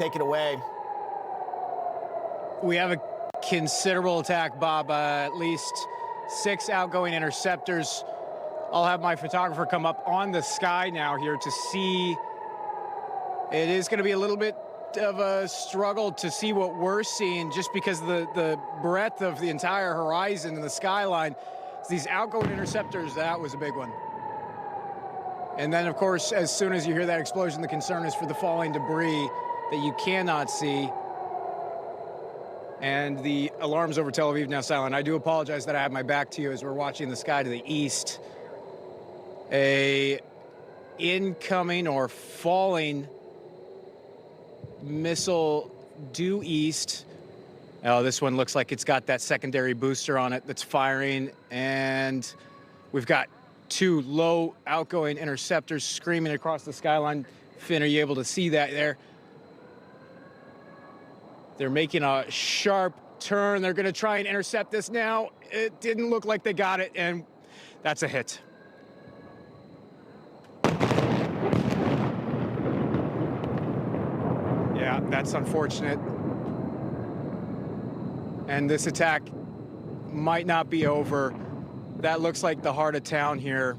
Take it away. We have a considerable attack, Bob. At least 6 outgoing interceptors. I'll have my photographer come up on the sky now here to see. It is going to be a little bit of a struggle to see what we're seeing just because of the breadth of the entire horizon and the skyline. These outgoing interceptors, that was a big one. And then, of course, as soon as you hear that explosion, the concern is for the falling debris that you cannot see. And the alarms over Tel Aviv now silent. I do apologize that I have my back to you as we're watching the sky to the east. A incoming or falling missile due east. Oh, this one looks like it's got that secondary booster on it that's firing. And we've got 2 low outgoing interceptors screaming across the skyline. Finn, are you able to see that there? They're making a sharp turn. They're going to try and intercept this now. It didn't look like they got it, and that's a hit. Yeah, that's unfortunate. And this attack might not be over. That looks like the heart of town here.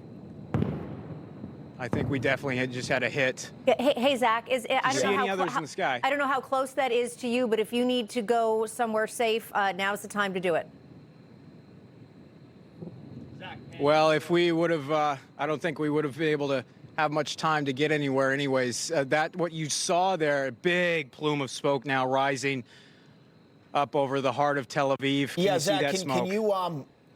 I think we definitely just had a hit. Yeah, hey, Zach, I don't know any others in the sky? I don't know how close that is to you, but if you need to go somewhere safe, now's the time to do it. Well, if we would have, I don't think we would have been able to have much time to get anywhere anyways. What you saw there, a big plume of smoke now rising up over the heart of Tel Aviv. Yeah, Zach, can you,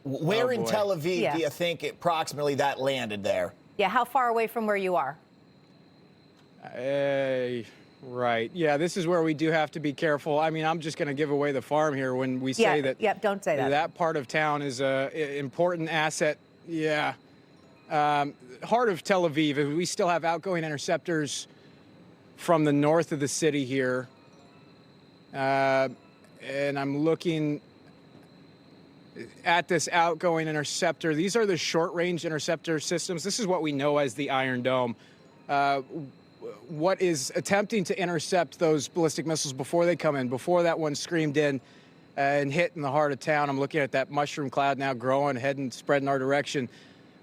where in Tel Aviv do you think approximately that landed there? Yeah, how far away from where you are? Right. Yeah, this is where we do have to be careful. I mean, I'm just going to give away the farm here when we say that. Yeah, don't say that. That part of town is an important asset. Yeah. Heart of Tel Aviv, we still have outgoing interceptors from the north of the city here. And I'm looking at this outgoing interceptor. These are the short-range interceptor systems. This is what we know as the Iron Dome. What is attempting to intercept those ballistic missiles before they come in, before that one screamed in and hit in the heart of town. I'm looking at that mushroom cloud now growing, heading, spreading our direction.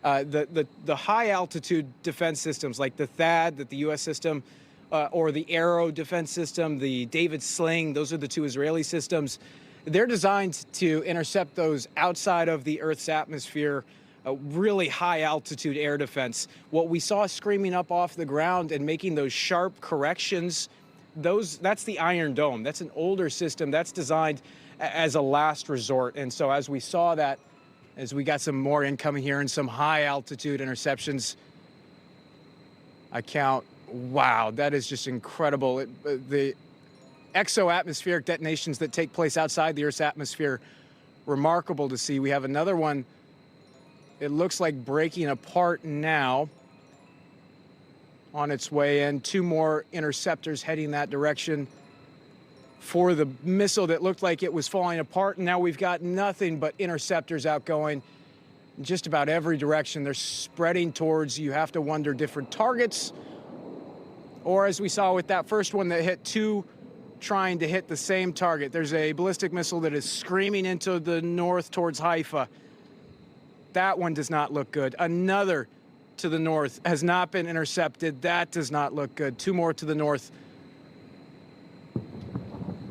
The high-altitude defense systems like the THAAD, that the U.S. system, or the Arrow defense system, the David Sling, those are the 2 Israeli systems. They're designed to intercept those outside of the Earth's atmosphere, really high-altitude air defense. What we saw screaming up off the ground and making those sharp corrections, that's the Iron Dome. That's an older system that's designed as a last resort. And so as we saw that, as we got some more incoming here and some high-altitude interceptions, I count, wow, that is just incredible. The exo-atmospheric detonations that take place outside the Earth's atmosphere, remarkable to see. We have another one, it looks like breaking apart now on its way in. 2 more interceptors heading that direction for the missile that looked like it was falling apart. And now we've got nothing but interceptors outgoing in just about every direction. They're spreading towards, you have to wonder, different targets. Or as we saw with that first one that hit 2, trying to hit the same target. There's a ballistic missile that is screaming into the north towards Haifa. That one does not look good. Another to the north has not been intercepted. That does not look good. 2 more to the north.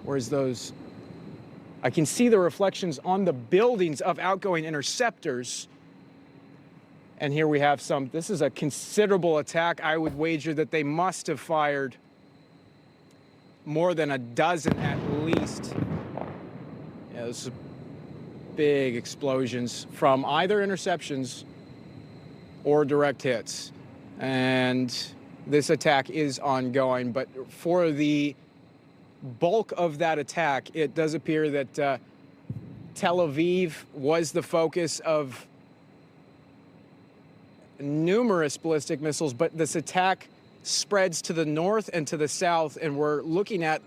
Where's those? I can see the reflections on the buildings of outgoing interceptors. And here we have some. This is a considerable attack. I would wager that they must have fired more than a dozen at least. Yeah, those are big explosions from either interceptions or direct hits. And this attack is ongoing. But for the bulk of that attack, it does appear that Tel Aviv was the focus of numerous ballistic missiles, but this attack spreads to the north and to the south, and we're looking at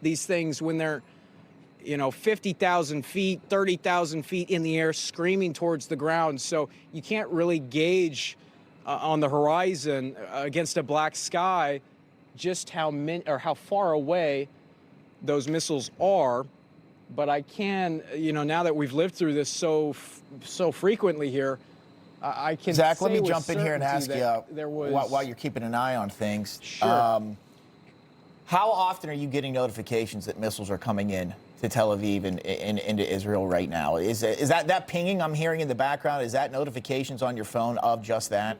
these things when they're, 50,000 feet, 30,000 feet in the air, screaming towards the ground. So you can't really gauge on the horizon against a black sky just how far away those missiles are, but I can, now that we've lived through this so frequently here, I can. Zach, let say me with jump in here and ask you there was, while you're keeping an eye on things. Sure. How often are you getting notifications that missiles are coming in to Tel Aviv and into Israel right now? Is that pinging I'm hearing in the background? Is that notifications on your phone of just that?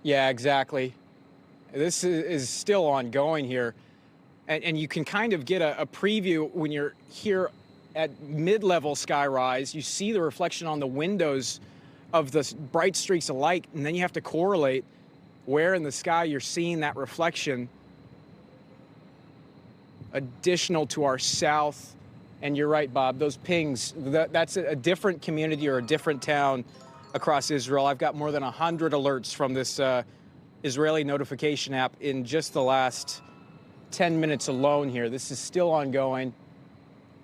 Yeah, exactly. This is still ongoing here. And you can kind of get a preview when you're here at mid-level skyrise. You see the reflection on the windows of the bright streaks of light, and then you have to correlate where in the sky you're seeing that reflection additional to our south. And you're right, Bob, those pings, that's a different community or a different town across Israel. I've got more than 100 alerts from this Israeli notification app in just the last 10 minutes alone here. This is still ongoing.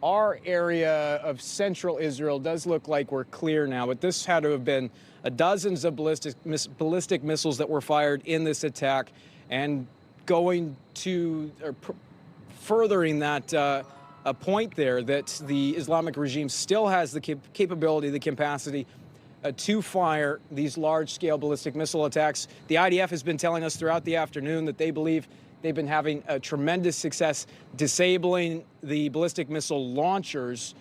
Our area of central Israel does look like we're clear now, but this had to have been dozens of ballistic missiles that were fired in this attack, and going to furthering that a point there that the Islamic regime still has the capability, the capacity to fire these large-scale ballistic missile attacks. The IDF has been telling us throughout the afternoon that they believe they've been having a tremendous success disabling the ballistic missile launchers